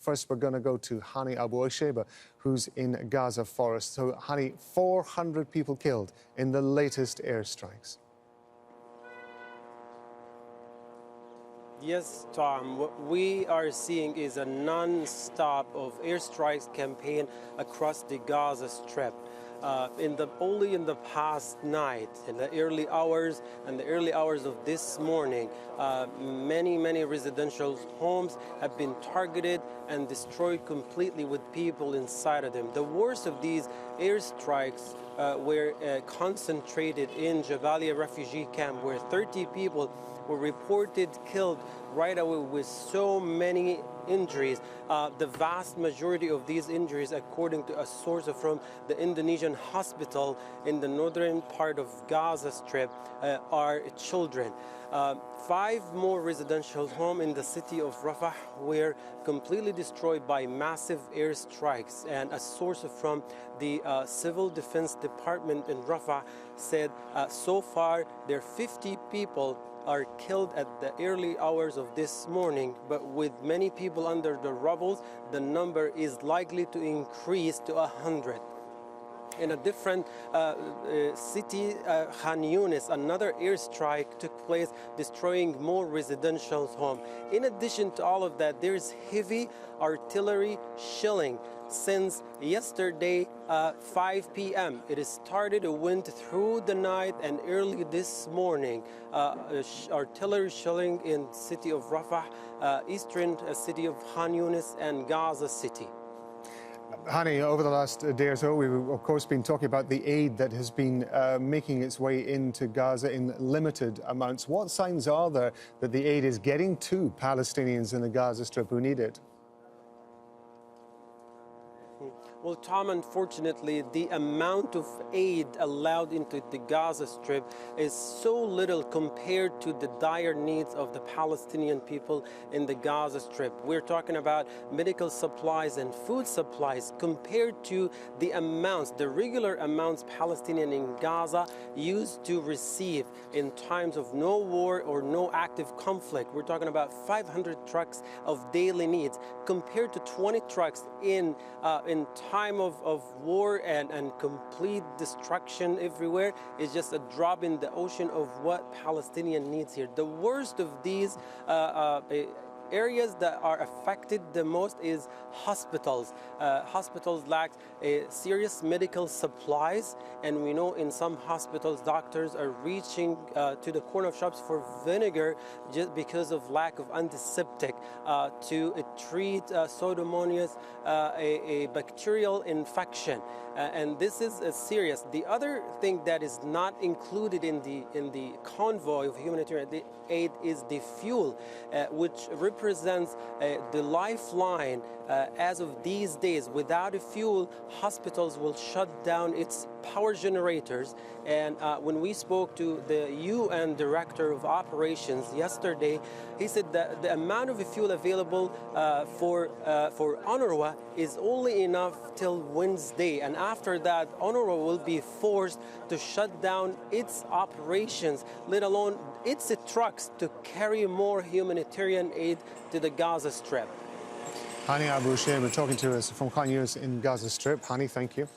First, we're going to go to Hani Isheba, who's in Gaza forest. So, Hani, 400 people killed in the latest airstrikes. Yes, Tom, what we are seeing is a non-stop of airstrikes campaign across the Gaza Strip. Only in the past night, in the early hours of this morning, many residential homes have been targeted and destroyed completely with people inside of them. The worst of these airstrikes were concentrated in Jabalia refugee camp, where 30 people were reported killed right away with so many injuries. The vast majority of these injuries, according to a source from the Indonesian hospital in the northern part of Gaza Strip, are children. 5 more residential homes in the city of Rafah were completely destroyed by massive airstrikes, and a source from the Civil Defense Department in Rafah said so far there are 50 people are killed at the early hours of this morning, but with many people under the rubble, the number is likely to increase to 100. In a different city, Khan Younis, another airstrike took place, destroying more residential homes. In addition to all of that, there is heavy artillery shelling since yesterday 5 p.m. It has started, it went through the night and early this morning. Artillery shelling in the city of Rafah, eastern city of Khan Younis, and Gaza City. Hani, over the last day or so, we've of course been talking about the aid that has been making its way into Gaza in limited amounts. What signs are there that the aid is getting to Palestinians in the Gaza Strip who need it? Well, Tom, unfortunately, the amount of aid allowed into the Gaza Strip is so little compared to the dire needs of the Palestinian people in the Gaza Strip. We're talking about medical supplies and food supplies compared to the amounts, the regular amounts Palestinians in Gaza used to receive in times of no war or no active conflict. We're talking about 500 trucks of daily needs compared to 20 trucks in time of war and complete destruction everywhere. Is just a drop in the ocean of what Palestinian needs here. The worst of these areas that are affected the most is hospitals. Hospitals lack serious medical supplies, and we know in some hospitals doctors are reaching to the corner shops for vinegar just because of lack of antiseptic to treat pseudomonas, a bacterial infection. And this is serious. The other thing that is not included in the convoy of humanitarian aid is the fuel, which represents the lifeline as of these days. Without a fuel, hospitals will shut down its power generators. And when we spoke to the UN Director of Operations yesterday, he said that the amount of fuel available for UNRWA is only enough till Wednesday, and after that UNRWA will be forced to shut down its operations, let alone its trucks, to carry more humanitarian aid to the Gaza Strip. Hani Isheba talking to us from Khan Younis in Gaza Strip. Hani, thank you.